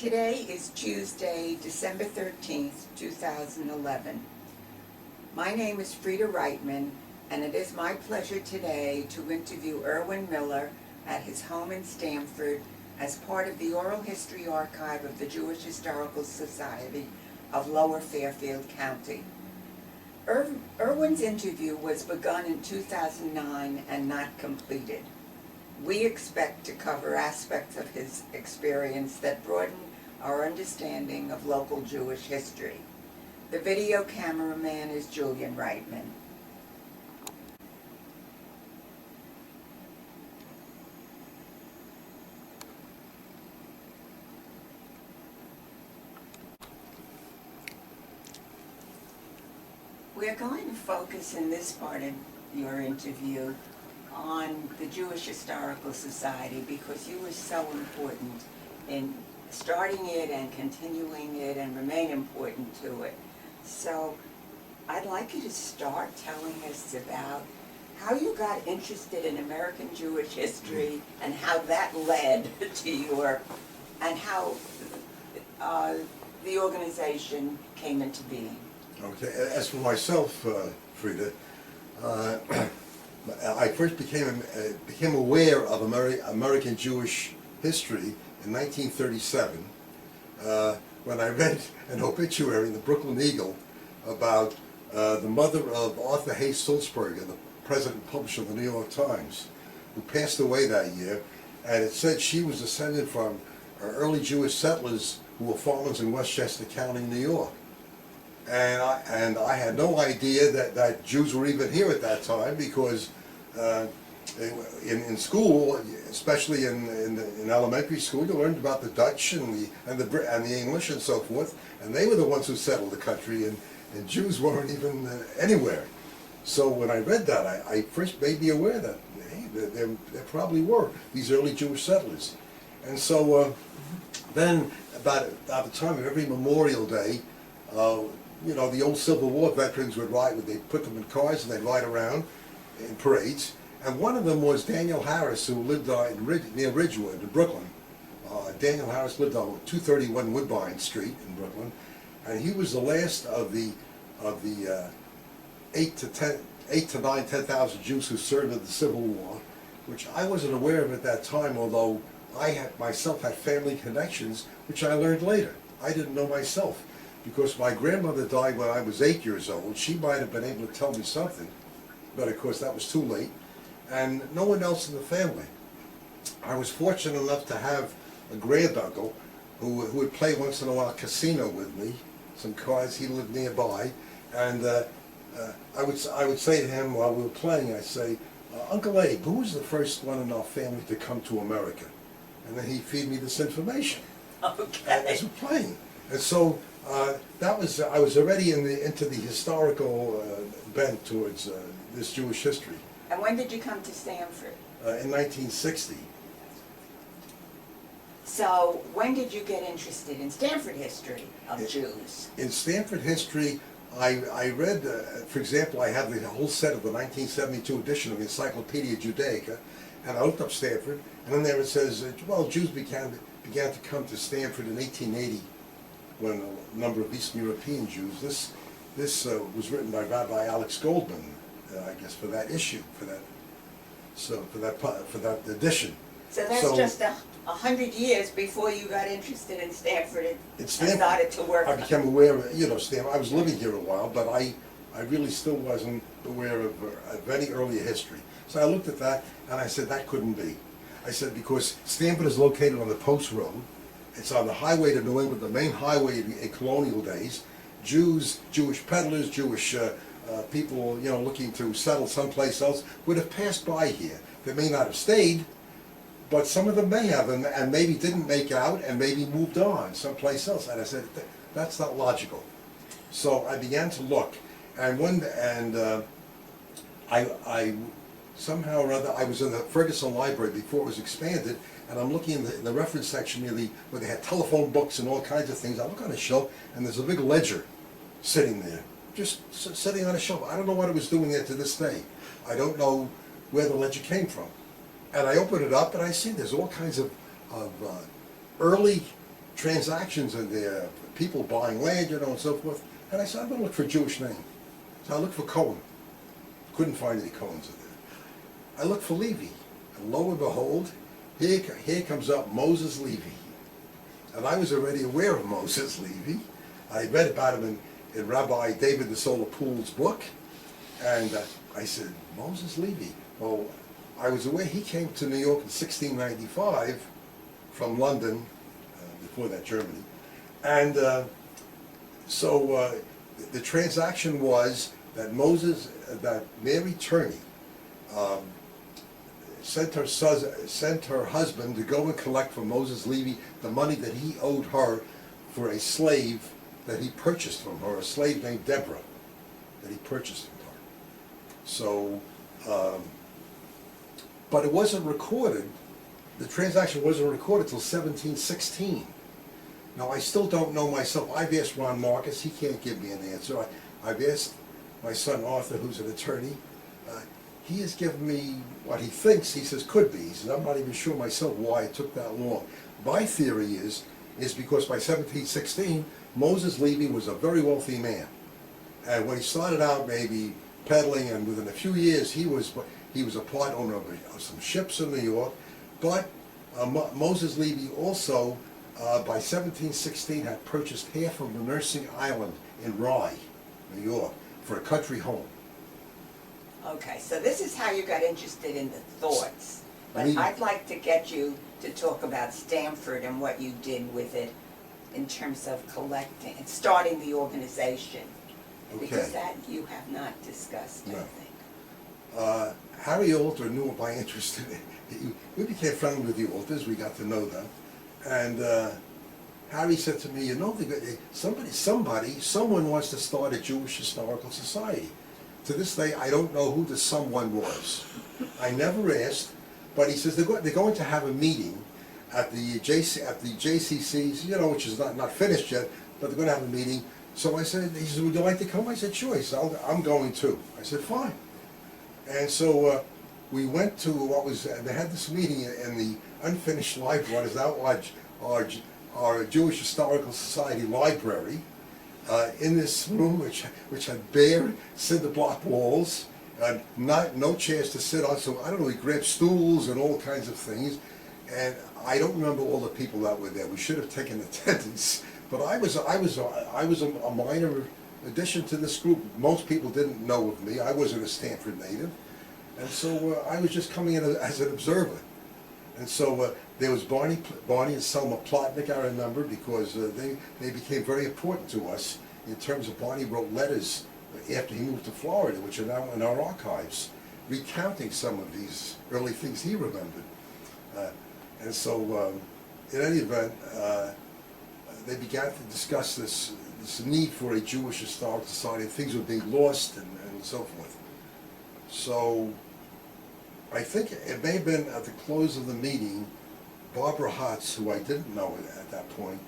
Today is Tuesday, December 13th, 2011. My name is Frieda Reitman, and it is my pleasure today to interview Irwin Miller at his home in Stamford as part of the Oral History Archive of the Jewish Historical Society of Lower Fairfield County. Irwin's interview was begun in 2009 and not completed. We expect to cover aspects of his experience that broaden our understanding of local Jewish history. The video cameraman is Julian Reitman. We're going to focus in this part of your interview on the Jewish Historical Society because you were so important in starting it and continuing it and remain important to it. So I'd like you to start telling us about how you got interested in American Jewish history and how that led to your, and how the organization came into being. Okay, as for myself, Frieda, I first became aware of American Jewish history in 1937 when I read an obituary in the Brooklyn Eagle about the mother of Arthur Hayes Sulzberger, the president and publisher of the New York Times, who passed away that year, and it said she was descended from early Jewish settlers who were farmers in Westchester County, New York. And I had no idea that Jews were even here at that time because in school, especially in elementary school, you learned about the Dutch and the English and so forth, and they were the ones who settled the country, and Jews weren't even anywhere. So when I read that, I first made me aware that hey, there probably were these early Jewish settlers. And so then about the time of every Memorial Day, you know, the old Civil War veterans would they'd put them in cars and they'd ride around in parades. And one of them was Daniel Harris, who lived near Ridgewood in Brooklyn. Daniel Harris lived on 231 Woodbine Street in Brooklyn. And he was the last of the 10,000 Jews who served in the Civil War, which I wasn't aware of at that time, although I myself had family connections, which I learned later. I didn't know myself. Because my grandmother died when I was 8 years old. She might have been able to tell me something, but of course that was too late. And no one else in the family. I was fortunate enough to have a granduncle who would play once in a while casino with me, some cards. He lived nearby, and I would say to him while we were playing, I'd say, Uncle Abe, who was the first one in our family to come to America? And then he'd feed me this information. Okay. As we're playing. And so I was already into the historical bent towards this Jewish history. And when did you come to Stamford? In 1960. So when did you get interested in Stamford history of Jews? In Stamford history, I read, for example, I have the whole set of the 1972 edition of the Encyclopedia Judaica, and I looked up Stamford, and in there it says, well, Jews began to come to Stamford in 1880. When a number of Eastern European Jews. This was written by Rabbi Alex Goldman, I guess, for that issue, for that edition. So that's just 100 years before you got interested in Stamford and started to work. I became aware of, you know, Stamford. I was living here a while, but I really still wasn't aware of any earlier history. So I looked at that and I said that couldn't be. I said because Stamford is located on the Post Road. It's on the highway to New England, the main highway in colonial days. Jews, Jewish peddlers, Jewish people, you know, looking to settle someplace else would have passed by here. They may not have stayed, but some of them may have, and maybe didn't make out, and maybe moved on someplace else. And I said, that's not logical. So I began to look, and I somehow or other, I was in the Ferguson Library before it was expanded, and I'm looking in the reference section where they had telephone books and all kinds of things. I look on a shelf, and there's a big ledger sitting there, just sitting on a shelf. I don't know what it was doing there to this day. I don't know where the ledger came from. And I open it up, and I see there's all kinds of early transactions and there, people buying land, you know, and so forth. And I said, I'm going to look for a Jewish name. So I looked for Cohen. Couldn't find any Cohens in there. I looked for Levy. And lo and behold, here comes up Moses Levy. And I was already aware of Moses Levy. I read about him in Rabbi David the Solar Pool's book. And I said, Moses Levy. Well, I was aware he came to New York in 1695 from London, before that Germany. And so the transaction was that that Mary Turney sent her husband to go and collect from Moses Levy the money that he owed her for a slave that he purchased from her, a slave named Deborah, that he purchased from her. So, but it wasn't recorded, the transaction wasn't recorded till 1716. Now, I still don't know myself. I've asked Ron Marcus, he can't give me an answer. I've asked my son Arthur, who's an attorney. He has given me what he thinks, he says, could be. He says, I'm not even sure myself why it took that long. My theory is because by 1716, Moses Levy was a very wealthy man. And when he started out maybe peddling, and within a few years, he was a part owner of some ships in New York. But Moses Levy also, by 1716, had purchased half of the nursing island in Rye, New York, for a country home. Okay, so this is how you got interested in the thoughts. But Me- I'd like to get you to talk about Stanford and what you did with it in terms of collecting and starting the organization. Because Okay. that you have not discussed, I No. think. Harry Alter knew of my interest in it. We became friendly with the Alters, we got to know them. And Harry said to me, you know, someone wants to start a Jewish Historical Society. To this day, I don't know who the someone was. I never asked, but he says they're going to have a meeting at the JCC's, you know, which is not finished yet, but they're going to have a meeting. So I said, he said, would you like to come? I said, sure. He said, I'm going too. I said, fine. And so we went to they had this meeting in the unfinished library, what is now our Jewish Historical Society library, in this room which had bare cinder block walls, no chairs to sit on. So I don't know, we grabbed stools and all kinds of things, and I don't remember all the people that were there. We should have taken attendance, but I was a minor addition to this group. Most people didn't know of me. I wasn't a Stanford native, and so I was just coming in as an observer. And so there was Barney and Selma Plotnick, I remember, because they became very important to us in terms of Barney wrote letters after he moved to Florida, which are now in our archives, recounting some of these early things he remembered. And so, in any event, they began to discuss this need for a Jewish Historical Society. Things were being lost and so forth. So, I think it may have been at the close of the meeting, Barbara Hotz, who I didn't know at that point,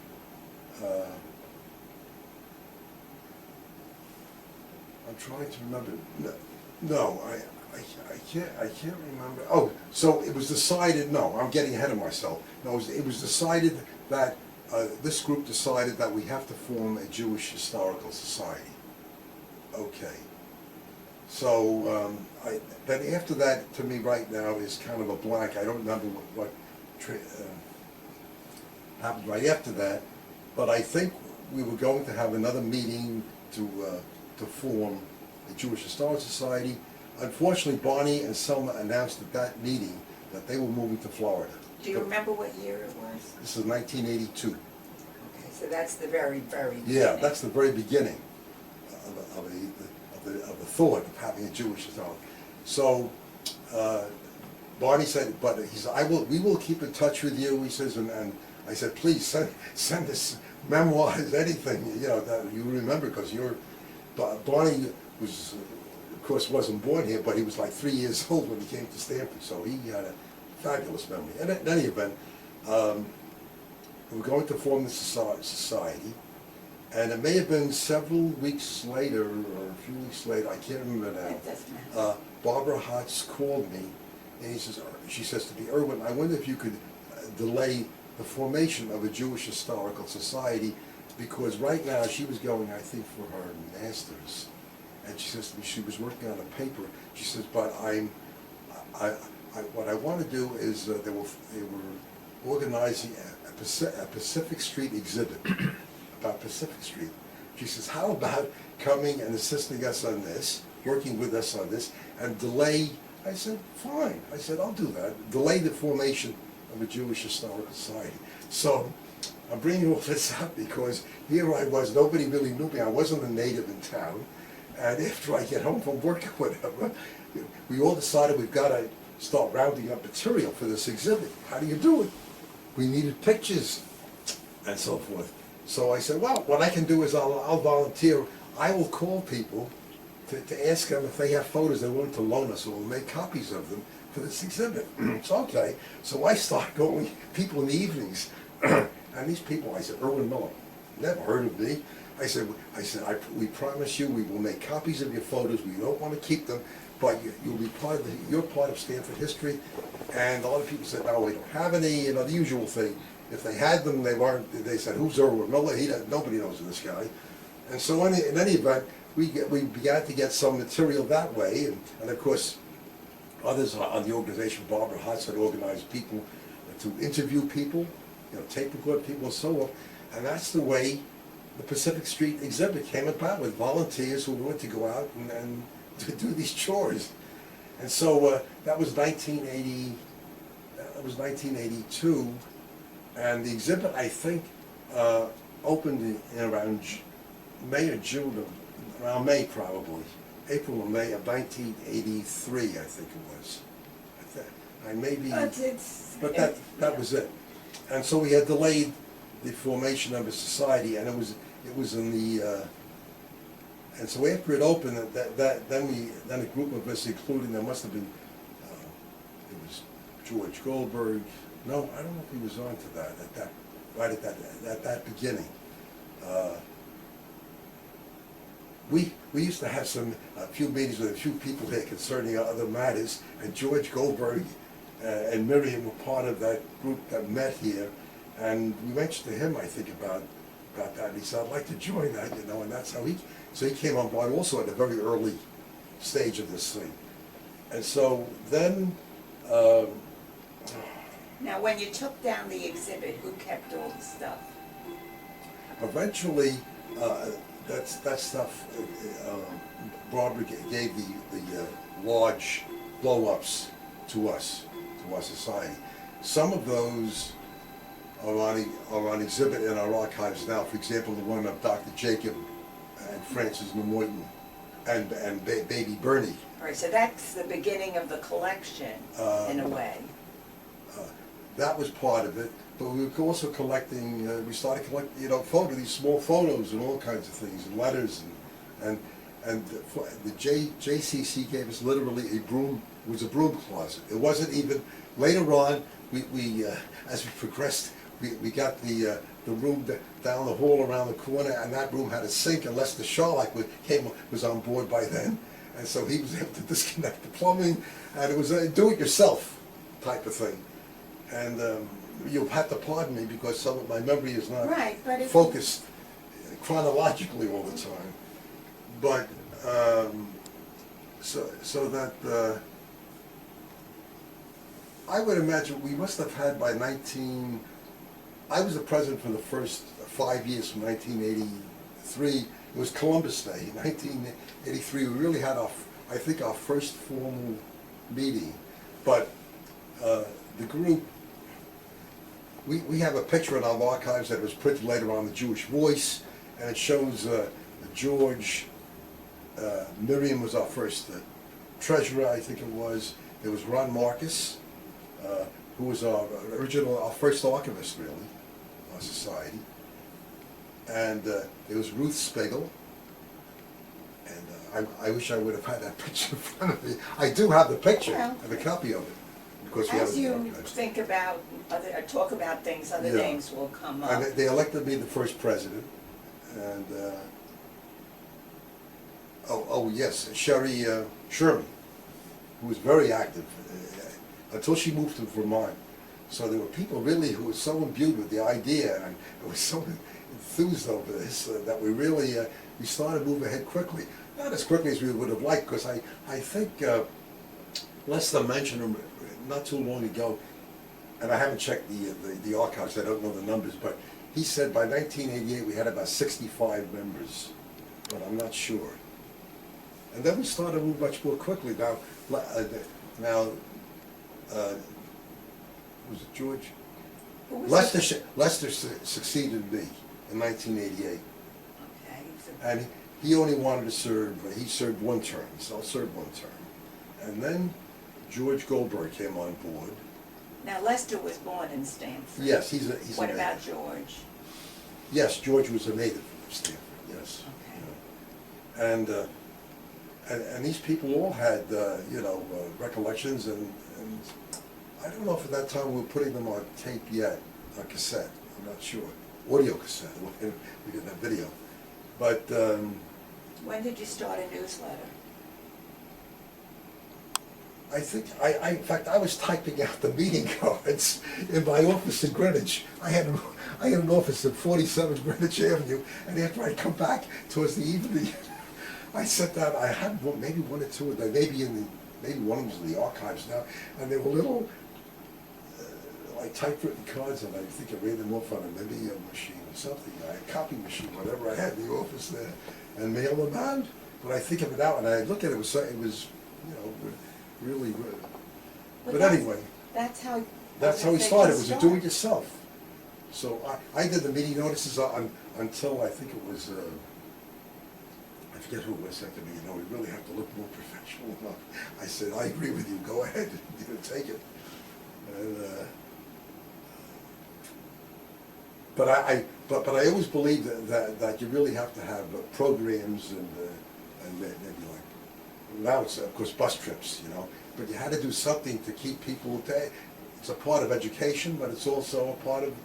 I'm trying to remember. No, I can't remember. Oh, so it was decided. No, I'm getting ahead of myself. No, it was decided that this group decided that we have to form a Jewish Historical Society. Okay. So then after that, to me right now is kind of a blank. I don't remember what happened right after that, but I think we were going to have another meeting to form a Jewish Historical Society. Unfortunately, Barney and Selma announced at that meeting that they were moving to Florida. Do you remember what year it was? This is 1982. Okay, so that's the very, very beginning. Yeah, that's the very beginning of the thought of having a Jewish Historical. So Barney said, but he said, we will keep in touch with you. He says, and I said, please send us memoirs, anything, you know, that you remember, because Barney was, of course, wasn't born here, but he was like 3 years old when he came to Stanford, so he had a fabulous memory. And in any event, we were going to form the society, and it may have been several weeks later, or a few weeks later, I can't remember now. It doesn't matter. Barbara Hotz called me, and she says to me, Irwin, I wonder if you could delay the formation of a Jewish Historical Society, because right now she was going, I think, for her master's, and she says to me, she was working on a paper. She says, but what I want to do is they were organizing a Pacific Street exhibit about Pacific Street. She says, how about coming and assisting us on this, working with us on this, and delay? I said, fine. I said, I'll do that. Delay the formation of a Jewish Historical Society. So I'm bringing all this up because here I was, nobody really knew me. I wasn't a native in town. And after I get home from work or whatever, we all decided we've got to start rounding up material for this exhibit. How do you do it? We needed pictures and so forth. So I said, well, what I can do is I'll volunteer. I will call people to ask them if they have photos they want to loan us, or we'll make copies of them for this exhibit. It's okay. So I start going, people in the evenings, and these people, I said, Irwin Miller, never heard of me. I said, we promise you we will make copies of your photos. We don't want to keep them, but you'll be part of you're part of Stanford history. And a lot of people said, no, we don't have any, the usual thing. If they had them, they said, who's Irwin Miller? Nobody knows this guy. And so in any event, we began to get some material that way, and of course, others on the organization, Barbara Hotz, had organized people to interview people, tape record people and so on, and that's the way the Pacific Street exhibit came about, with volunteers who wanted to go out and to do these chores. And so that was 1982, and the exhibit, I think, opened in around May or June, around May probably, April or May of 1983, I think it was. I maybe, but that was it. And so we had delayed the formation of a society, and it was in the, and so after it opened, then a group of us, including, there must have been, it was George Goldberg. No, I don't know if he was on to that at that beginning. We used to have a few meetings with a few people there concerning other matters, and George Goldberg and Miriam were part of that group that met here, and we mentioned to him, I think, about that, and he said, I'd like to join that, and that's how he came on board also at a very early stage of this thing. And so then, now when you took down the exhibit, who kept all the stuff? Eventually, that stuff, Barbara gave the large blow-ups to us, to our society. Some of those are on exhibit in our archives now. For example, the one of Dr. Jacob and Francis Nemoitin and Baby Bernie. All right, so that's the beginning of the collection, in a way. That was part of it, but we were also collecting, we started collecting, these small photos and all kinds of things, and letters, and the JCC gave us literally it was a broom closet. It wasn't even, later on, we as we progressed, we got the room down the hall around the corner, and that room had a sink, and Lester Sharlock was on board by then, and so he was able to disconnect the plumbing, and it was a do-it-yourself type of thing. And you'll have to pardon me because some of my memory is not focused chronologically all the time. But so that I would imagine we must have had by I was the president for the first 5 years from 1983. It was Columbus Day. In 1983, we really had I think our first formal meeting. But the group, we have a picture in our archives that was printed later on, the Jewish Voice, and it shows George, Miriam was our first treasurer, I think it was. There was Ron Marcus, who was our first archivist, really, our society. And there was Ruth Spiegel, and I wish I would have had that picture in front of me. I do have the picture, I have a copy of it. As you think about, talk about things, other names will come up. And they elected me the first president, and yes, Sherry Sherman, who was very active until she moved to Vermont. So there were people really who were so imbued with the idea and were so enthused over this that we really, we started to move ahead quickly. Not as quickly as we would have liked, because I think Lester mentioned not too long ago, and I haven't checked the archives, I don't know the numbers, but he said by 1988 we had about 65 members, but I'm not sure. And then we started to move much more quickly. Now, was it George? Lester succeeded me in 1988. Okay. And he only wanted to serve, he served one term, so I'll serve one term. And then George Goldberg came on board. Now Lester was born in Stanford. Yes, he's What a about native. George? Yes, George was a native of Stanford, yes. Okay. And these people all had, recollections, and I don't know if at that time we were putting them on tape yet, on cassette, I'm not sure. Audio cassette, we didn't have video. But When did you start a newsletter? I think, in fact, I was typing out the meeting cards in my office in Greenwich. I had an office at 47 Greenwich Avenue, and after I'd come back towards the evening, I sent out, I had maybe one or two of them, maybe one of them was in the archives now, and they were little, like typewritten cards, and I think I ran them off on a video machine or something, a copy machine, whatever I had in the office there, and mailed them out. But I think of it now, and I look at it, it was really good. But anyway, that's how we started. It was a do-it-yourself. So I did the meeting notices until I think it was, I forget who it was said to me, we really have to look more professional. I said, I agree with you, go ahead, take it. And, but I always believed that you really have to have programs and maybe like, now it's of course bus trips, but you had to do something to keep people, it's a part of education, but it's also a part of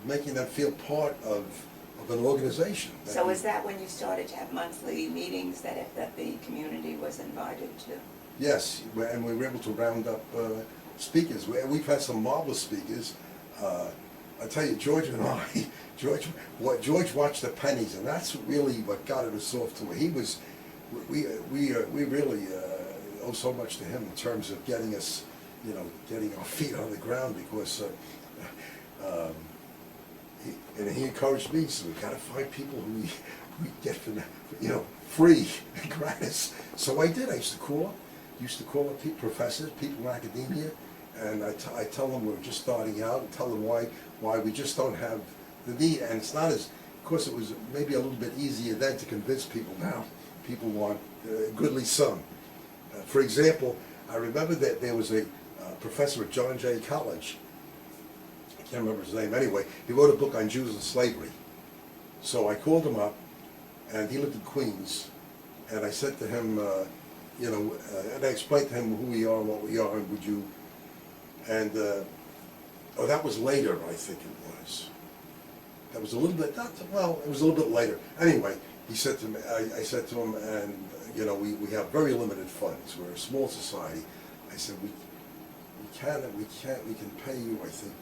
making them feel part of an organization. So is that when you started to have monthly meetings that the community was invited to? Yes, and we were able to round up speakers. We've had some marvelous speakers. I tell you, George and I, George watched the pennies, and that's really what got us off to. We really owe so much to him in terms of getting us, getting our feet on the ground, because he encouraged me. So we've got to find people who we get for free, gratis. So I did. I used to call up professors, people in academia, and I tell them we're just starting out, and tell them why we just don't have the need. And it's not as, of course, it was maybe a little bit easier then to convince people. Now people want goodly sum. For example, I remember that there was a professor at John Jay College. I can't remember his name anyway. He wrote a book on Jews and slavery. So I called him up, and he lived in Queens, and I said to him, and I explained to him who we are and what we are, and would you, and, oh, that was later, I think it was. That was a little bit, it was a little bit later. Anyway, he said to me, I said to him, and, we have very limited funds. We're a small society. I said, we can pay you, I think,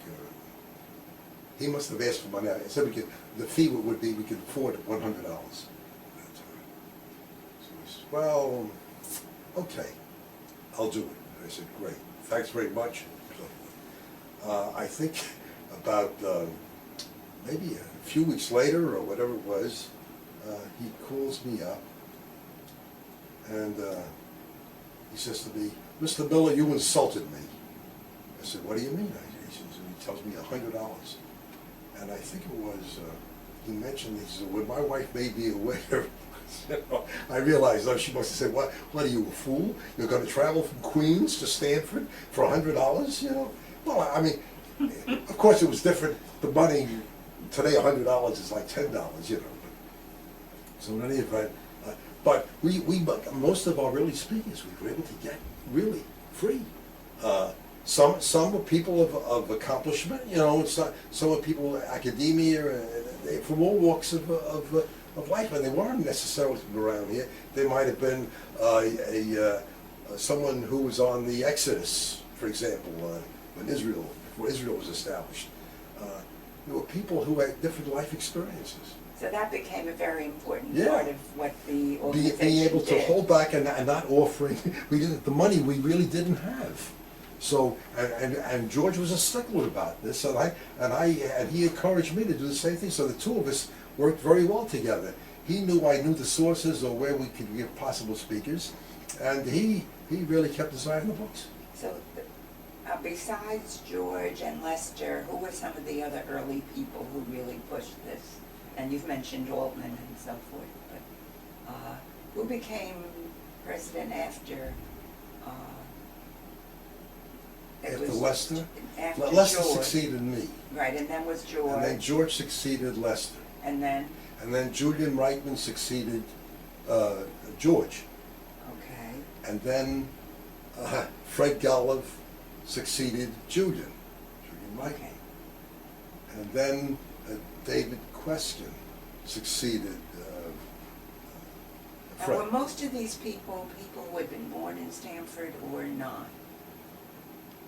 he must have asked for money. I said the fee would be, we could afford $100 at that time. So he said, well, okay, I'll do it. I said, great, thanks very much. So, I think about maybe a few weeks later or whatever it was, he calls me up, and he says to me, Mr. Miller, you insulted me. I said, what do you mean? He tells me $100. And I think it was, he mentioned, he said, well, my wife made me aware. I realized, she must have said, what are you, a fool? You're going to travel from Queens to Stanford for $100, Well, I mean, of course it was different. The money, today $100 is like $10, So in any event, but most of our early speakers we were able to get really free. Some were people of accomplishment, some were people in academia, from all walks of life, and they weren't necessarily from around here. They might have been someone who was on the Exodus, for example, when Israel before Israel was established. There were people who had different life experiences. So that became a very important Yeah. part of what the organization Being able to did. hold back and not offering, we didn't, the money we really didn't have. So, and George was a stickler about this, and he encouraged me to do the same thing. So the two of us worked very well together. He knew I knew the sources or where we could get possible speakers, and he really kept his eye on the books. So besides George and Lester, who were some of the other early people who really pushed this? And you've mentioned Altman and so forth, but who became president after? After Lester? After Lester George. succeeded me, Right, and then was George. and then George succeeded Lester, And then, and then Julian Reitman succeeded George, okay, and then Fred Golliv succeeded Julian Reitman, okay. and then David Question succeeded And Fred. were most of these people who had been born in Stanford or not?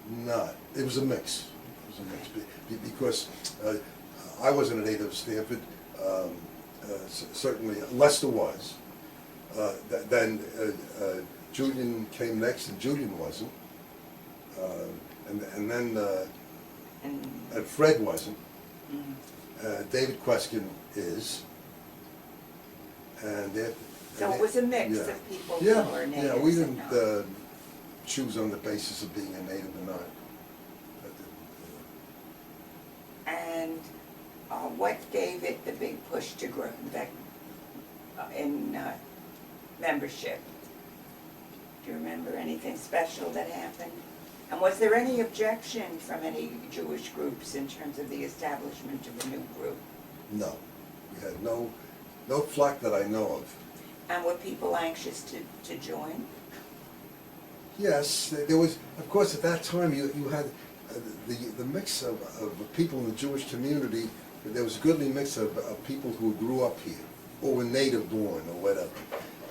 Not. It was a mix. It was a mix because I wasn't a native of Stanford. Certainly Lester was. Then Julian came next, and Julian wasn't. And then And Fred wasn't. mm, David Question is. And so it was a mix yeah. of people Yeah, who were natives yeah. We and didn't not. choose on the basis of being a native or not. And what gave it the big push to grow that in membership? Do you remember anything special that happened? And was there any objection from any Jewish groups in terms of the establishment of a new group? No, we had no flack that I know of. And were people anxious to join? Yes, there was, of course, at that time you had the mix of people in the Jewish community. There was a goodly mix of people who grew up here or were native born or whatever.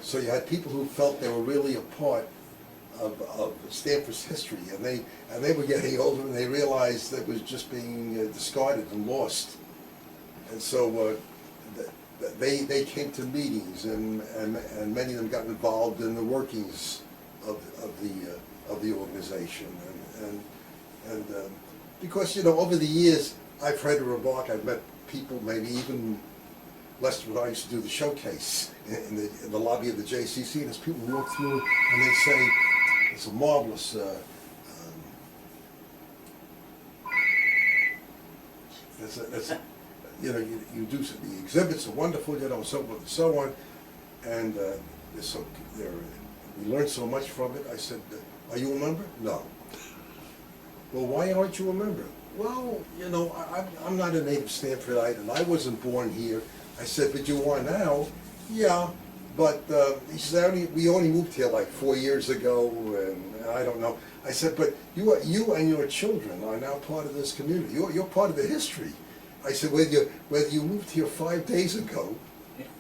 So you had people who felt they were really a part of Stanford's history, and they were getting older, and they realized that it was just being discarded and lost. And so they came to meetings, and many of them got involved in the workings of the organization, and because over the years I've heard a remark. I've met people, maybe even Lester and I used to do the showcase in the lobby of the JCC, and as people walk through and they say it's a marvelous you do the exhibits are wonderful, so forth and so on, and we learned so much from it. I said, are you a member? No. Well, why aren't you a member? Well, I'm not a native Stanfordite, and I wasn't born here. I said, but you are now? Yeah, but he said, we only moved here like 4 years ago, and I don't know. I said, but you and your children are now part of this community. You're part of the history. I said, whether you moved here 5 days ago,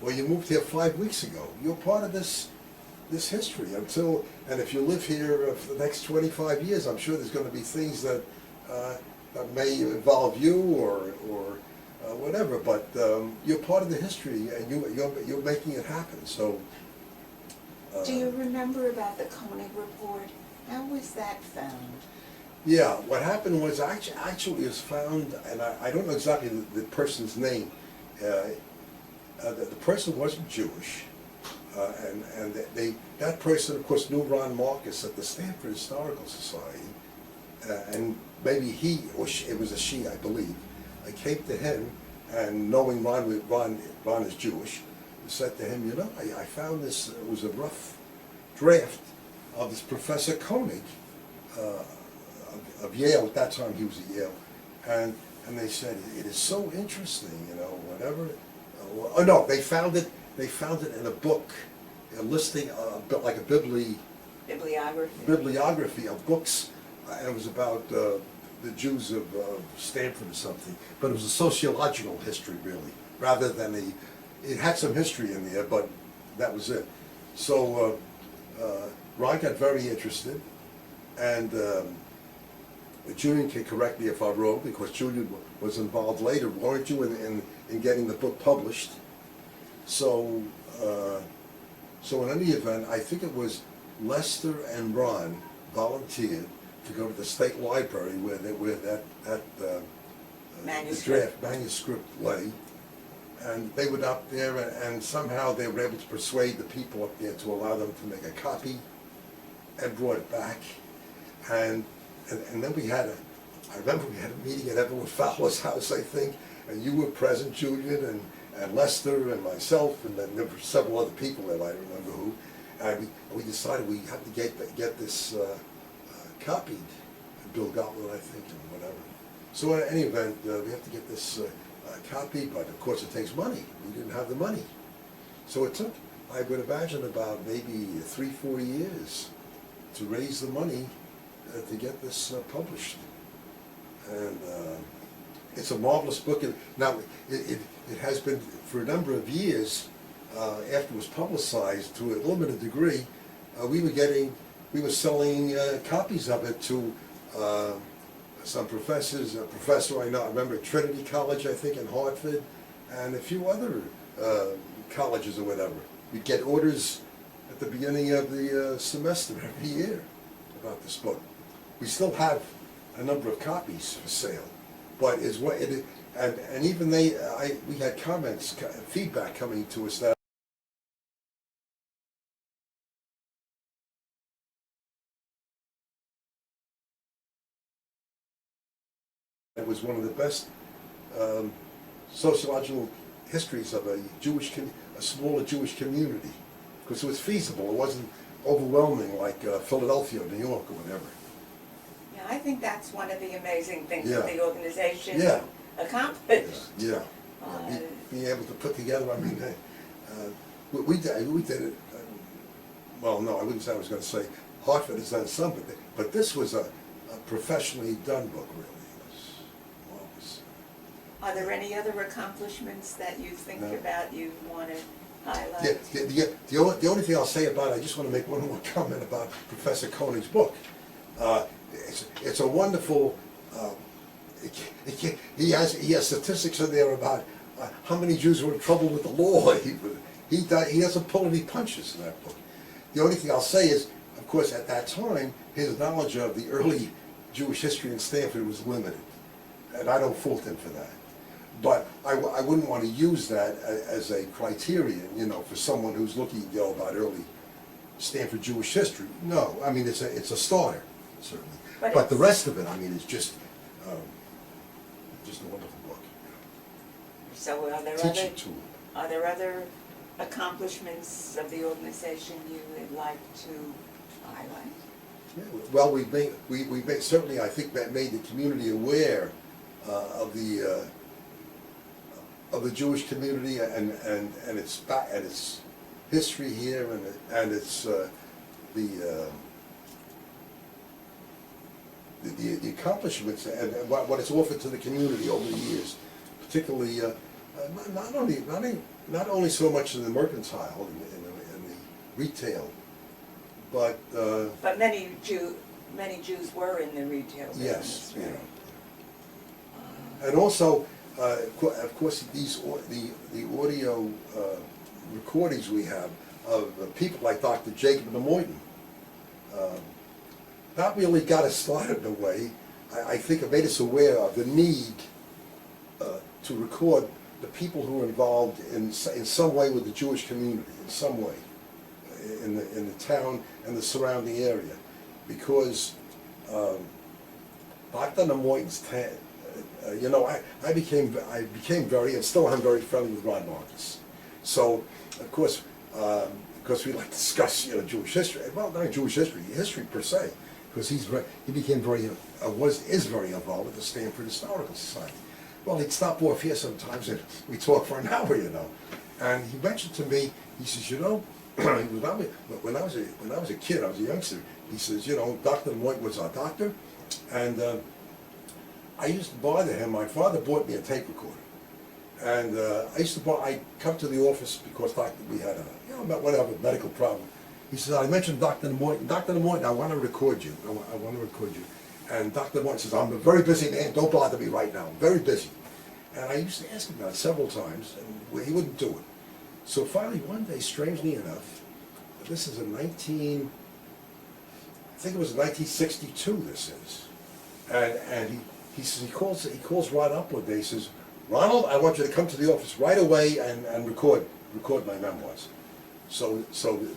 or you moved here 5 weeks ago, you're part of this history and if you live here for the next 25 years, I'm sure there's going to be things that may involve you or whatever, but you're part of the history, and you're making it happen. So. Do you remember about the Koenig report? How was that found? Yeah, what happened was actually it was found, and I don't know exactly the person's name. The person wasn't Jewish. And that person, of course, knew Ron Marcus at the Stanford Historical Society, and maybe it was a she, I believe. I came to him, and knowing Ron is Jewish, said to him, I found this. It was a rough draft of this Professor Koenig of Yale. At that time, he was at Yale, and they said it is so interesting, whatever. Oh no, they found it. They found it in a book, a listing, like a bibliography of books, and it was about the Jews of Stanford or something. But it was a sociological history, really, rather than it had some history in there, but that was it. So Ron got very interested, and Julian can correct me if I'm wrong, because Julian was involved later, weren't you, in getting the book published? So, so in any event, I think it was Lester and Ron volunteered to go to the state library where the draft manuscript lay, and they went up there, and somehow they were able to persuade the people up there to allow them to make a copy, and brought it back, and then I remember we had a meeting at Edward Fowler's house, I think, and you were present, Julian, and Lester, and myself, and then there were several other people there, I don't remember who, and we decided we had to get this copied, Bill Gottlieb, I think, and whatever. So in any event, we have to get this copied, but of course it takes money. We didn't have the money. So it took, I would imagine, about maybe 3-4 years to raise the money to get this published. And it's a marvelous book. Now, it has been for a number of years, after it was publicized to a limited degree, we were selling copies of it to some professors, a professor I remember at Trinity College, I think, in Hartford, and a few other colleges or whatever. We'd get orders at the beginning of the semester every year about this book. We still have a number of copies for sale, but and even we had comments, feedback coming to us that it was one of the best sociological histories of a smaller Jewish community, because it was feasible. It wasn't overwhelming like Philadelphia or New York or whatever. Yeah, I think that's one of the amazing things Yeah. that the organization Yeah. accomplished. Yeah. Being able to put together, I mean, we did it, well, no, I wouldn't say I was going to say Hartford has done some, but this was a professionally done book, really. It was marvelous. Are there any other accomplishments that you think about you want to highlight? Yeah, the only thing I'll say about it, I just want to make one more comment about Professor Koenig's book. It's a wonderful, he has statistics in there about how many Jews were in trouble with the law. He doesn't pull any punches in that book. The only thing I'll say is, of course, at that time, his knowledge of the early Jewish history in Stanford was limited, and I don't fault him for that. But I wouldn't want to use that as a criterion, for someone who's looking, about early Stanford Jewish history. No, I mean, it's a starter, certainly. But the rest of it, I mean, is just a wonderful book. So are there other accomplishments of the organization you would like to highlight? Yeah, well, we certainly, I think, that made the community aware of the Jewish community and its history here and its the accomplishments and what it's offered to the community over the years, particularly not only so much in the mercantile in the retail, but many Jews were in the retail business. Yes, right? And also, of course, the audio recordings we have of people like Dr. Jacob Lemoyne. That really got us started in a way. I think it made us aware of the need to record the people who are involved in some way with the Jewish community, in some way, in the town and the surrounding area, because Dr. Lemoyne's I became very, and still am very friendly with Ron Marcus. So, of course, because we like to discuss, Jewish history. Well, not Jewish history, history per se, because he is very involved with the Stanford Historical Society. Well, he'd stop off here sometimes, and we talk for an hour, And he mentioned to me, he says, when I was a kid, I was a youngster. He says, Dr. Lemoyne was our doctor, and I used to bother him. My father bought me a tape recorder, and I'd come to the office because we had a medical problem. He says, I mentioned Dr. Lemoyne. Dr. Lemoyne, I want to record you. I want to record you. And Dr. Martin says, I'm a very busy man, don't bother me right now, I'm very busy. And I used to ask him about it several times, and he wouldn't do it. So finally, one day, strangely enough, this is in I think it was 1962, this is. And he says, he calls Ron up one day, he says, Ronald, I want you to come to the office right away and record my memoirs. So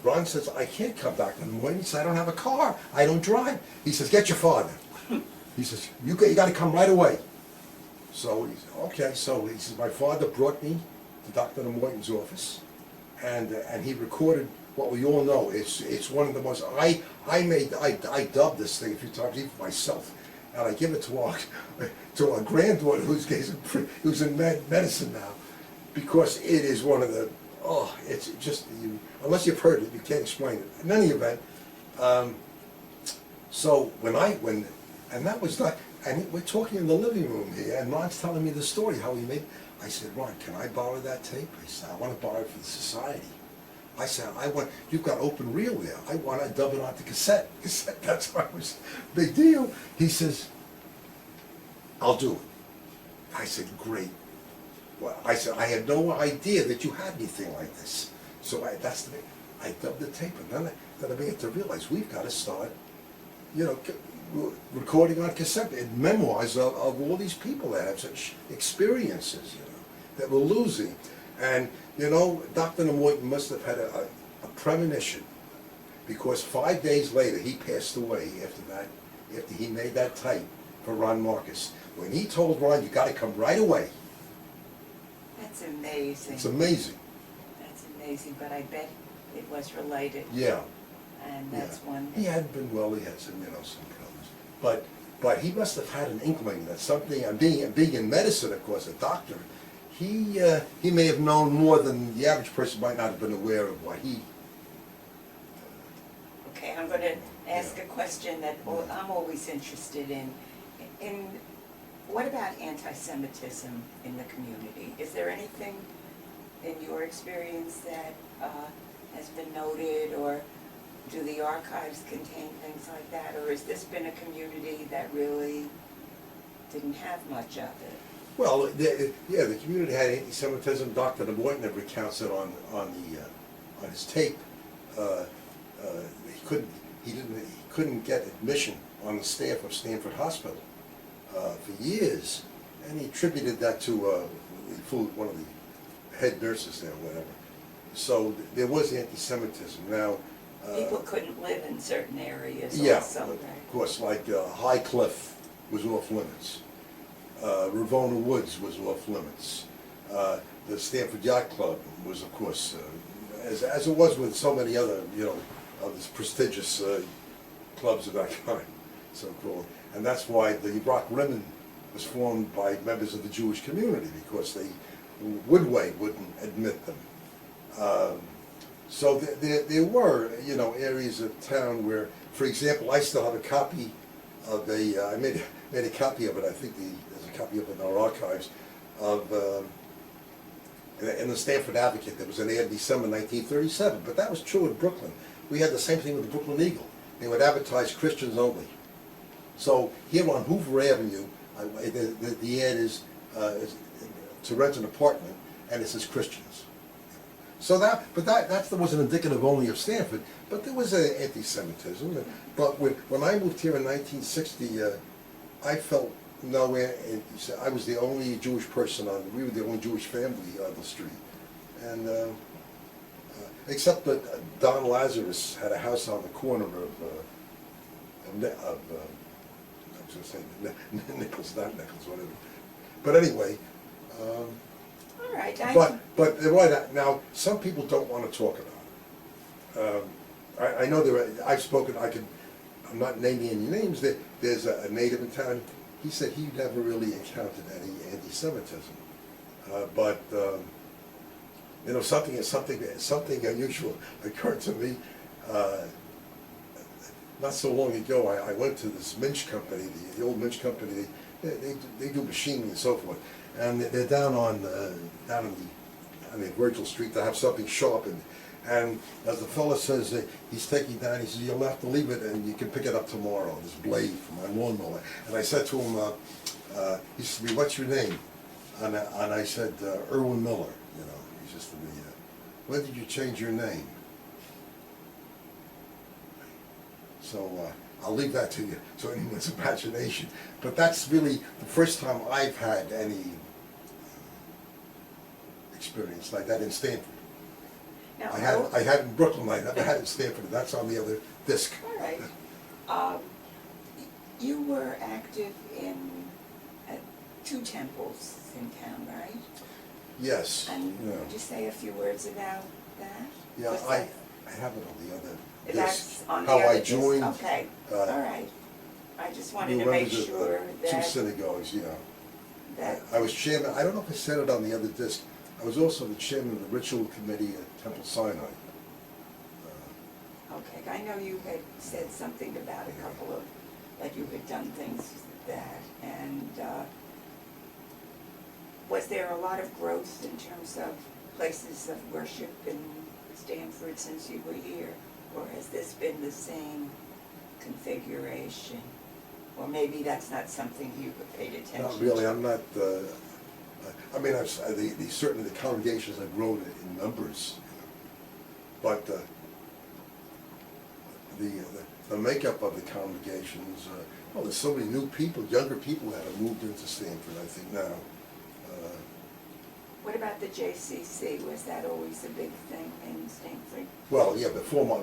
Ron says, I can't come back in the morning. He says, I don't have a car, I don't drive. He says, get your father. He says, you got to come right away. So he said, okay. So he says, my father brought me to Dr. Morton's office, and he recorded what we all know. It's one of the most, I dubbed this thing a few times, even myself, and I give it to our granddaughter who's in medicine now, because it is one of the, it's just, unless you've heard it, you can't explain it. In any event, so and that was not, and we're talking in the living room here, and Ron's telling me the story, how he made, I said, Ron, can I borrow that tape? He said, I want to borrow it for the society. I said, you've got open reel there. I want to dub it onto cassette. That's why it was a big deal. He says, I'll do it. I said, great. Well, I said, I had no idea that you had anything like this. So I dubbed the tape, and then I began to realize we've got to start, recording on cassette and memoirs of all these people that have such experiences, that we're losing. And, Dr. Morton must have had a premonition, because 5 days later he passed away after he made that tape for Ron Marcus. When he told Ron, you got to come right away. That's amazing. It's amazing. That's amazing, but I bet it was related. Yeah. And that's one. He hadn't been well, he had some, some problems. But he must have had an inkling that something, and being in medicine, of course, a doctor, he may have known more than the average person might not have been aware of what he... Okay, I'm going to ask a question that I'm always interested in. What about anti-Semitism in the community? Is there anything in your experience that has been noted, or do the archives contain things like that, or has this been a community that really didn't have much of it? Well, the community had anti-Semitism. Dr. Morton recounts it on his tape. He couldn't get admission on the staff of Stanford Hospital for years, and he attributed that to one of the head nurses there, or whatever. So there was anti-Semitism. Now, people couldn't live in certain areas. Yeah, also, right? Of course, like High Cliff was off limits. Ravona Woods was off limits. The Stanford Yacht Club was, of course, as it was with so many other, of these prestigious clubs of that kind, so-called. And that's why the Rock Rimmon was formed by members of the Jewish community, because Woodway wouldn't admit them. So there were, areas of town where, for example, I still have a copy of I made a copy of it, I think there's a copy of it in our archives, of, in the Stanford Advocate, there was an ad in December 1937, but that was true in Brooklyn. We had the same thing with the Brooklyn Eagle. They would advertise Christians only. So here on Hoover Avenue, the ad is to rent an apartment, and it says Christians. So that wasn't indicative only of Stanford, but there was anti-Semitism. But when I moved here in 1960, I felt nowhere. I was the only Jewish person we were the only Jewish family on the street, and except that Don Lazarus had a house on the corner of I was going to say Nichols, not Nichols, whatever. But anyway. All right. But right now, some people don't want to talk about it. I know I've spoken. I'm not naming any names. There's a native in town. He said he never really encountered any anti-Semitism, but something unusual occurred to me. Not so long ago, I went to this Minch company, the old Minch company. They do machining and so forth, and they're down on the Virgil Street. They have something sharp, And as the fella says, he's taking down, he says, you'll have to leave it and you can pick it up tomorrow, this blade for my lawnmower. And I said to him, he said to me, what's your name? And I said, Irwin Miller, you know. He says to me, when did you change your name? So I'll leave that to you, to anyone's imagination. But that's really the first time I've had any experience like that in Stanford. Now, I had in Brooklyn, I never had in Stanford, that's on the other disc. all right. You were active in two temples in town, right? Yes. And Yeah. would you say a few words about that? Yeah, Was I have it on the other disc. That's on the How other I disc. joined. Okay, all right. I just wanted you to make remember sure the two that, synagogues, yeah. that, I was chairman, I don't know if I said it on the other disc, I was also the chairman of the ritual committee at Temple Sinai. okay, I know you had said something about a couple of, that you had done things that, and was there a lot of growth in terms of places of worship in Stanford since you were here? Or has this been the same configuration? Or maybe that's not something you paid attention to? Not really, I'm not, I mean, certainly the congregations have grown in numbers, but the makeup of the congregations, well, there's so many new people, younger people that have moved into Stanford, I think now. What about the JCC? Was that always a big thing in Stanford? Well, yeah, before my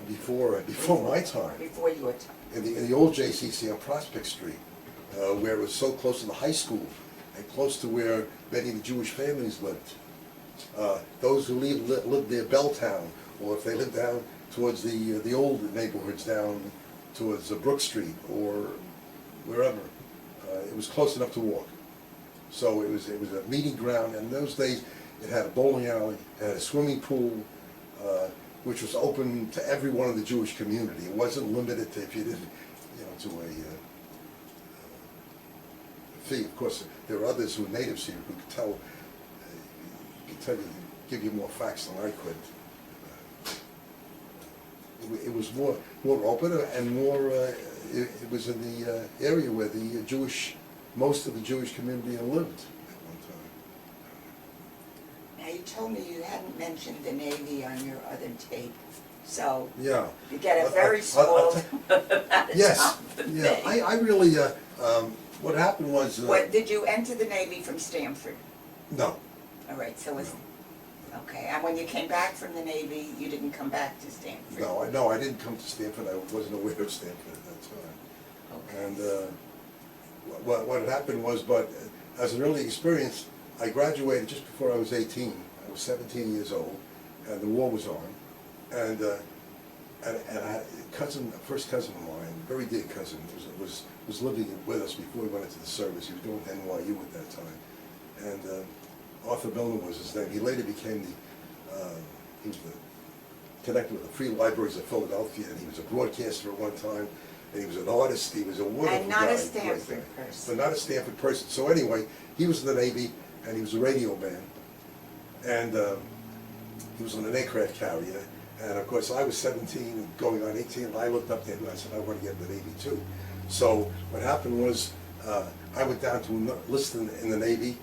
time, Before your time? in the old JCC on Prospect Street, where it was so close to the high school and close to where many of the Jewish families lived. Those who lived near Belltown, or if they lived down towards the old neighborhoods down towards Brook Street or wherever, it was close enough to walk. So it was a meeting ground, and in those days it had a bowling alley, it had a swimming pool, which was open to everyone in the Jewish community. It wasn't limited to if you didn't, to a fee. Of course, there were others who were natives here who could tell you, give you more facts than I could. It was more open and more. It was in the area where most of the Jewish community lived at one time. Now, you told me you hadn't mentioned the Navy on your other tape, so Yeah. you get a very small amount of Yes. time for Yeah. me. I really. What happened was. Did you enter the Navy from Stanford? No. All right, so it's, okay, and when you came back from the Navy, you didn't come back to Stanford? No, I didn't come to Stanford. I wasn't aware of Stanford at that time. Okay. And what had happened was, but as an early experience, I graduated just before I was 18. I was 17 years old, and the war was on. And I had a first cousin of mine, very dear cousin, was living with us before he went into the service. He was going to NYU at that time. And Arthur Milner was his name. He later became he was connected with the Free Libraries of Philadelphia, and he was a broadcaster at one time, and he was an artist. He was a wonderful guy. And not a great Stanford guy. person. But not a Stanford person. So anyway, he was in the Navy, and he was a radio man. And he was on an aircraft carrier. And of course, I was 17, going on 18, and I looked up to him and I said, I want to get in the Navy too. So what happened was, I went down to enlist in the Navy,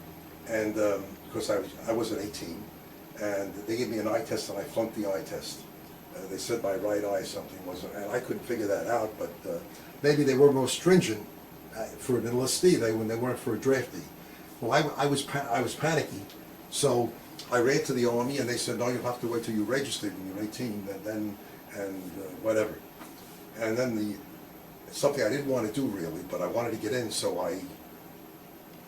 and of course I wasn't 18, and they gave me an eye test, and I flunked the eye test. They said my right eye something wasn't, and I couldn't figure that out, but maybe they were more stringent for an enlistee when they weren't for a draftee. Well, I was panicky, so I ran to the Army, and they said, no, you'll have to wait till you're registered when you're 18, and whatever. And then something I didn't want to do really, but I wanted to get in, so I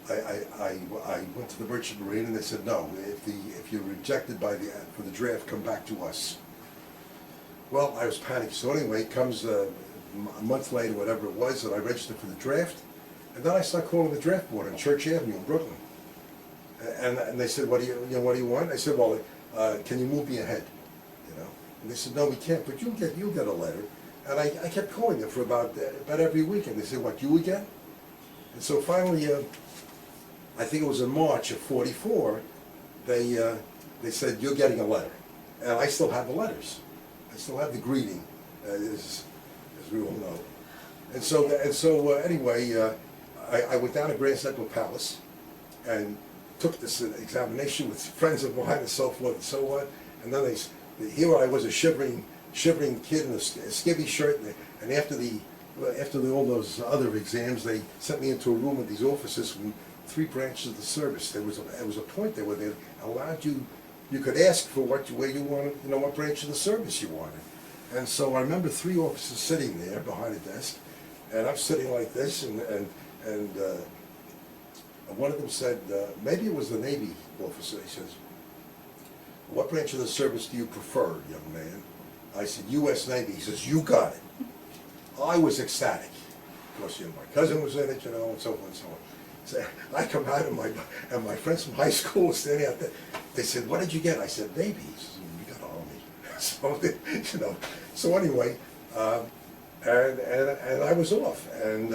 went to the Merchant Marine, and they said, no, if you're rejected for the draft, come back to us. Well, I was panicked. So anyway, it comes a month later, whatever it was, and I registered for the draft, and then I started calling the draft board on Church Avenue in Brooklyn. And they said, what do you want? I said, well, can you move me ahead? And they said, no, we can't, but you'll get a letter. And I kept calling them for about every week, and they said, what, you again? And so finally, I think it was in March of '44, they said, you're getting a letter. And I still have the letters. I still have the greeting, as we all know. And so anyway, I went down to Grand Central Palace and took this examination with friends of mine and so forth and so on. And then here I was, a shivering kid in a skivvy shirt, and after all those other exams, they sent me into a room with these officers from 3 branches of the service. There was a point there where they allowed you could ask for where you wanted, what branch of the service you wanted. And so I remember 3 officers sitting there behind a desk, and I'm sitting like this, and one of them said, maybe it was the Navy officer, he says, "What branch of the service do you prefer, young man?" I said, U.S. Navy. He says, "You got it." I was ecstatic. Of course, my cousin was in it, and so on and so on. So I come out, and my friends from high school were standing out there. They said, "What did you get?" I said, "Navy." He says, "You got Army." So anyway, and I was off. And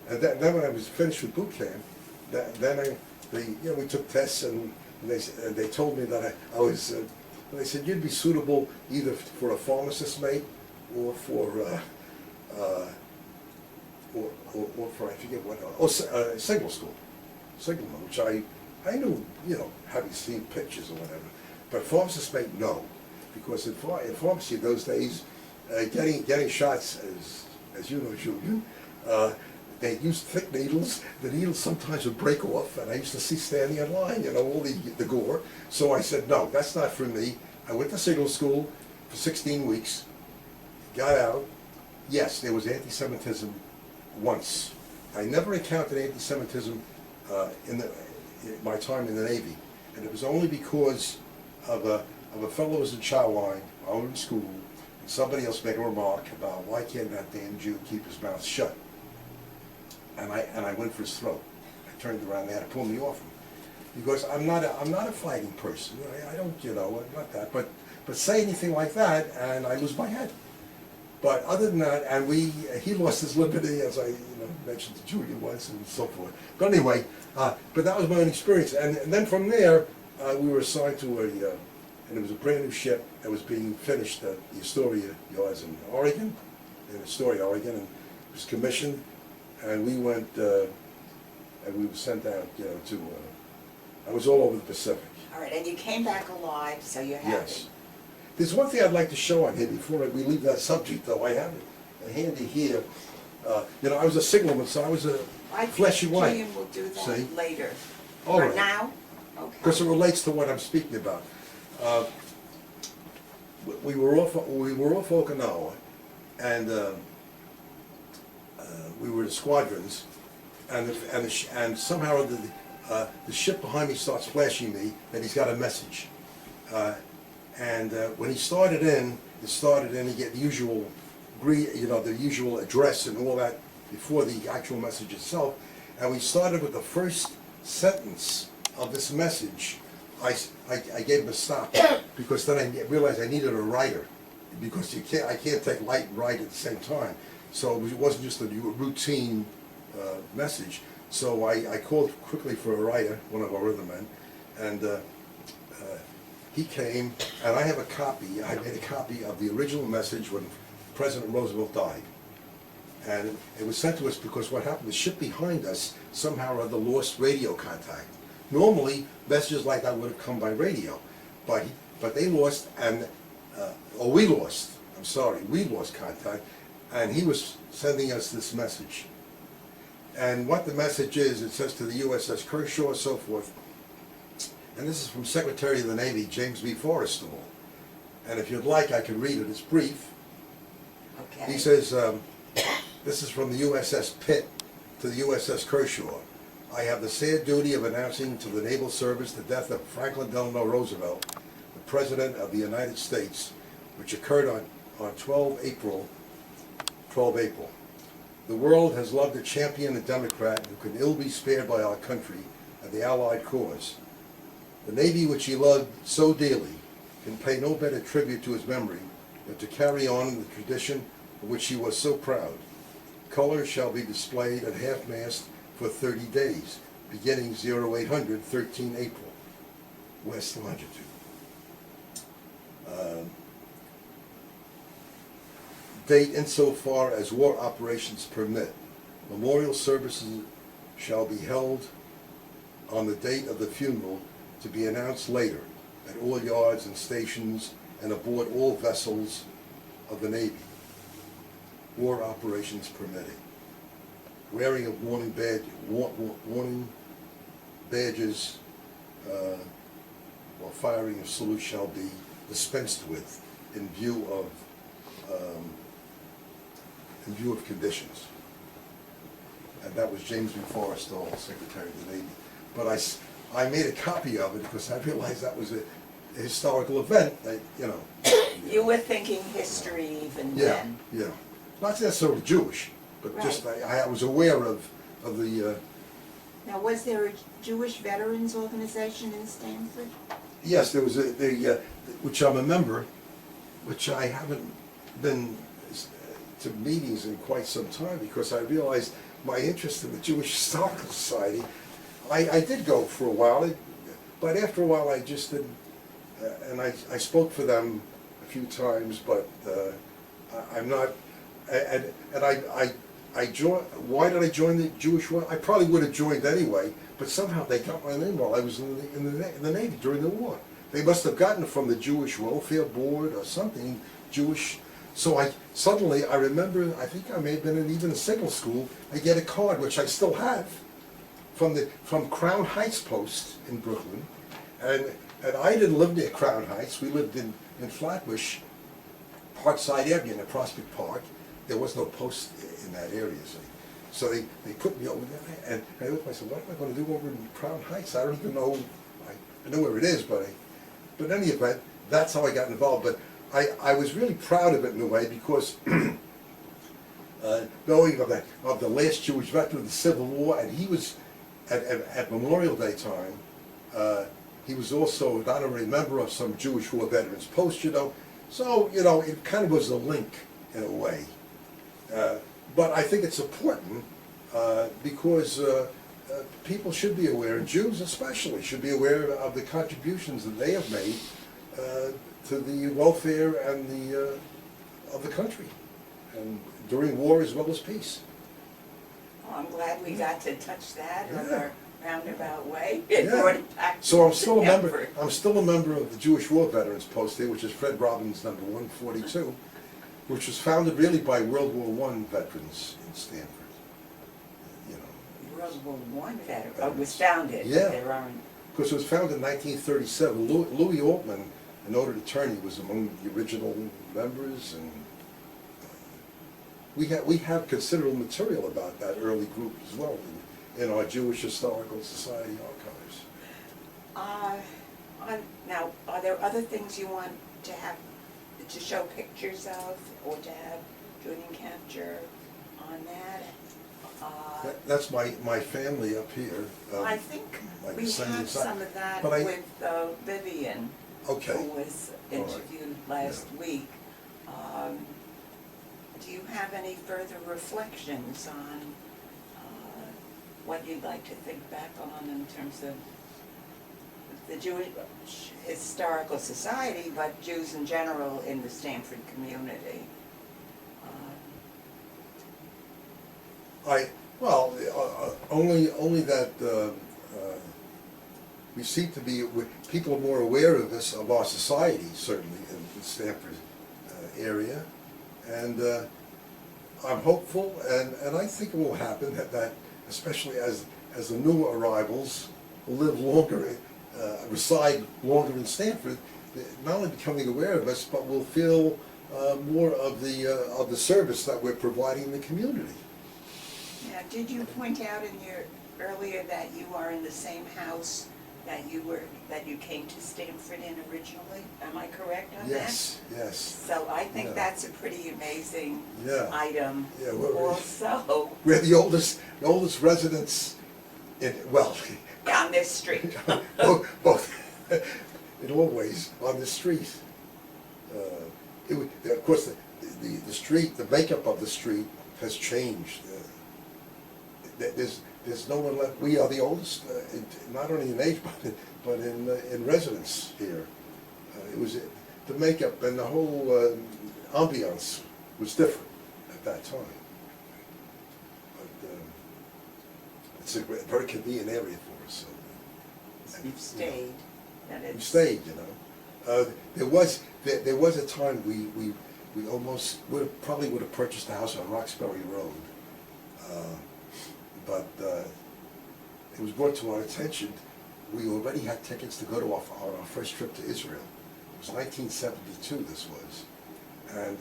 then when I was finished with boot camp, we took tests, and they told me that I was. They said you'd be suitable either for a pharmacist mate or for I forget what signal school, signalman, which I knew, having seen pictures or whatever, but pharmacist mate, no, because in pharmacy those days, getting shots, as you know, Julian, they used thick needles. The needles sometimes would break off, and I used to see standing in line, all the gore. So I said, no, that's not for me. I went to signal school for 16 weeks, got out. Yes, there was anti-Semitism once. I never encountered anti-Semitism in my time in the Navy, and it was only because of a fellow who was in chow line, I was in school, and somebody else made a remark about why can't that damn Jew keep his mouth shut? And I went for his throat. I turned around, they had to pull me off him. Because I'm not a fighting person. I don't, I'm not that. But say anything like that, and I lose my head. But other than that, and he lost his liberty, as I mentioned to Julian once, and so forth. But anyway, but that was my own experience. And then from there, we were assigned to and it was a brand new ship that was being finished at the Astoria yards in Oregon, Oregon, and it was commissioned. And we went, and we were sent out, to, I was all over the Pacific. All right, and you came back alive, so you're happy. Yes. There's one thing I'd like to show on here before we leave that subject, though. I have it handy here. I was a signalman, so I was a fleshy white. Julian will do that See? later. All For right. now? Okay. Because it relates to what I'm speaking about. We were off Okinawa, and we were in squadrons, and somehow the ship behind me starts flashing me that he's got a message. And when he started in, he get the usual, the usual address and all that before the actual message itself. And we started with the first sentence of this message. I gave him a stop because then I realized I needed a writer, because I can't take light and write at the same time. So it wasn't just a routine message. So I called quickly for a writer, one of our other men, and he came, and I have a copy. I made a copy of the original message when President Roosevelt died. And it was sent to us because what happened, the ship behind us somehow or other lost radio contact. Normally, messages like that would have come by radio, but they lost, and we lost. I'm sorry, we lost contact, and he was sending us this message. And what the message is, it says to the USS Kershaw, so forth. And this is from Secretary of the Navy, James B. Forrestal. And if you'd like, I can read it. It's brief. Okay. He says, this is from the USS Pitt to the USS Kershaw. I have the sad duty of announcing to the Naval Service the death of Franklin Delano Roosevelt, the President of the United States, which occurred on 12 April. The world has loved a champion and Democrat who can ill be spared by our country and the Allied cause. The Navy which he loved so dearly can pay no better tribute to his memory than to carry on the tradition of which he was so proud. Colors shall be displayed at half-mast for 30 days, beginning 0800, 13 April, west longitude. Um, Date insofar as war operations permit. Memorial services shall be held on the date of the funeral, to be announced later at all yards and stations and aboard all vessels of the Navy, war operations permitting. Wearing of warning badges or firing of salute shall be dispensed with in view of conditions. And that was James B. Forrestal, Secretary of the Navy. But I made a copy of it because I realized that was a historical event that, you know. You were thinking history even Yeah, then. yeah. Not necessarily Jewish, but just I was aware of the. Now, was there a Jewish veterans organization in Stanford? Yes, there was which I'm a member, which I haven't been to meetings in quite some time because I realized my interest in the Jewish Historical Society. I did go for a while, but after a while I just didn't, and I spoke for them a few times, but I'm not, and I joined. Why did I join the Jewish one? I probably would have joined anyway, but somehow they got my name while I was in the Navy during the war. They must have gotten it from the Jewish Welfare Board or something, Jewish. So I remember, I think I may have been in even a signal school, I get a card, which I still have, from Crown Heights Post in Brooklyn. And I didn't live near Crown Heights, we lived in Flatbush, Parkside Avenue in the Prospect Park. There was no post in that area, so they put me over there, and I looked, I said, what am I going to do over in Crown Heights? I don't even know, I know where it is, but in any event, that's how I got involved. But I was really proud of it in a way because knowing of the last Jewish veteran of the Civil War, and he was at Memorial Day time. He was also an honorary member of some Jewish War Veterans Post, you know. So it kind of was a link in a way. But I think it's important because people should be aware, and Jews especially should be aware of the contributions that they have made to the welfare and of the country, and during war as well as peace. Oh, I'm glad we got to touch that in Yeah. a roundabout way. Yeah. So I'm still a member. Stanford. I'm still a member of the Jewish War Veterans Post here, which is Fred Robbins number 142, which was founded really by World War I veterans in Stanford. You know, World War I veteran. Oh, it was founded. Yeah. But there aren't. because it was founded in 1937. Louis Altman, a noted attorney, was among the original members, and we have considerable material about that early group as well in our Jewish Historical Society archives. Now, are there other things you want to show pictures of, or to have Julian capture on that? That's my family up here. I think like we Sunday have side. some of that But with Vivian, Okay. who was interviewed last week. Do you have any further reflections on what you'd like to think back on in terms of the Jewish Historical Society, but Jews in general in the Stanford community? Only that we seem to be, people are more aware of this, of our society, certainly in the Stanford area, and I'm hopeful, and I think it will happen that especially as the new arrivals will live longer, reside longer in Stanford, not only becoming aware of us, but will feel more of the service that we're providing the community. Now, did you point out earlier that you are in the same house that you came to Stanford in originally? Am I correct on that? Yes, yes. So I think that's a pretty amazing item. Yeah, also. We're the oldest residents On this street. both in all ways on the street. Of course, the street, the makeup of the street has changed. There's no one left. We are the oldest, not only in age but in residence here. the makeup and the whole ambiance was different at that time. But it's a very convenient area for us. So, You've stayed. we stayed, you know. There was a time we almost probably would have purchased a house on Roxbury Road, but it was brought to our attention. We already had tickets to go to our first trip to Israel. It was 1972. This was, and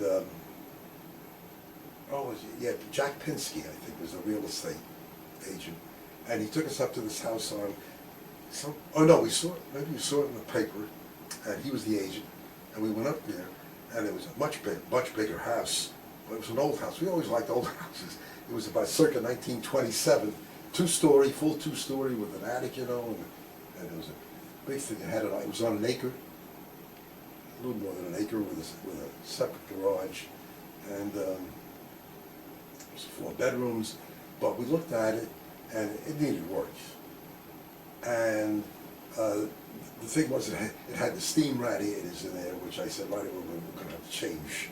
Jack Pinsky, I think, was a real estate agent, and he took us up to this house on. We saw it in the paper, and he was the agent, and we went up there, and it was a much bigger house. But it was an old house. We always liked old houses. It was about circa 1927, full two-story with an attic, you know, and it was a big thing. It was on an acre, a little more than an acre, with a separate garage, and it was 4 bedrooms. But we looked at it, and it needed work. And the thing was, it had the steam radiators in there, which I said, right away, we're going to have to change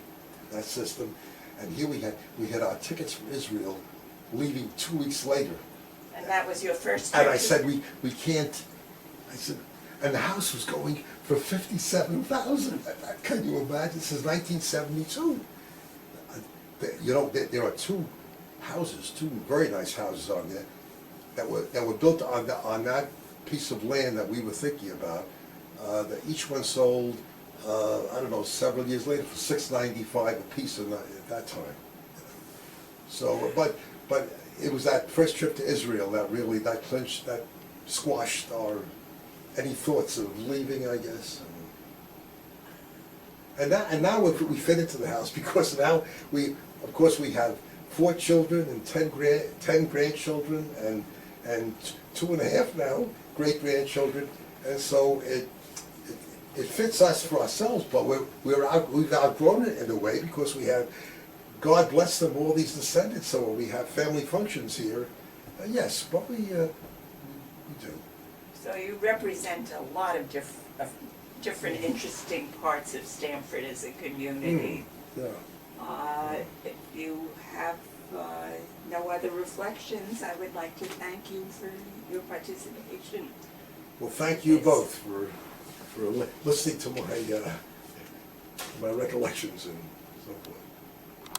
that system. And here we had our tickets from Israel leaving 2 weeks later. And that was your first trip? And I said, we can't. I said, and the house was going for $57,000. Can you imagine? This is 1972. You know, there are 2 houses, 2 very nice houses on there that were built on that piece of land that we were thinking about. That each one sold, I don't know, several years later for $695 a piece at that time. So, but it was that first trip to Israel that clinched, that squashed any thoughts of leaving, I guess. And now we fit into the house, because now we have 4 children and 10 grandchildren and 2.5 now great-grandchildren, and so it fits us for ourselves, but we've outgrown it in a way, because we have, God bless them, all these descendants, so we have family functions here. Yes, but we do. So you represent a lot of different interesting parts of Stamford as a community. Yeah. If you have no other reflections, I would like to thank you for your participation. Well, thank you both for listening to my recollections and so forth.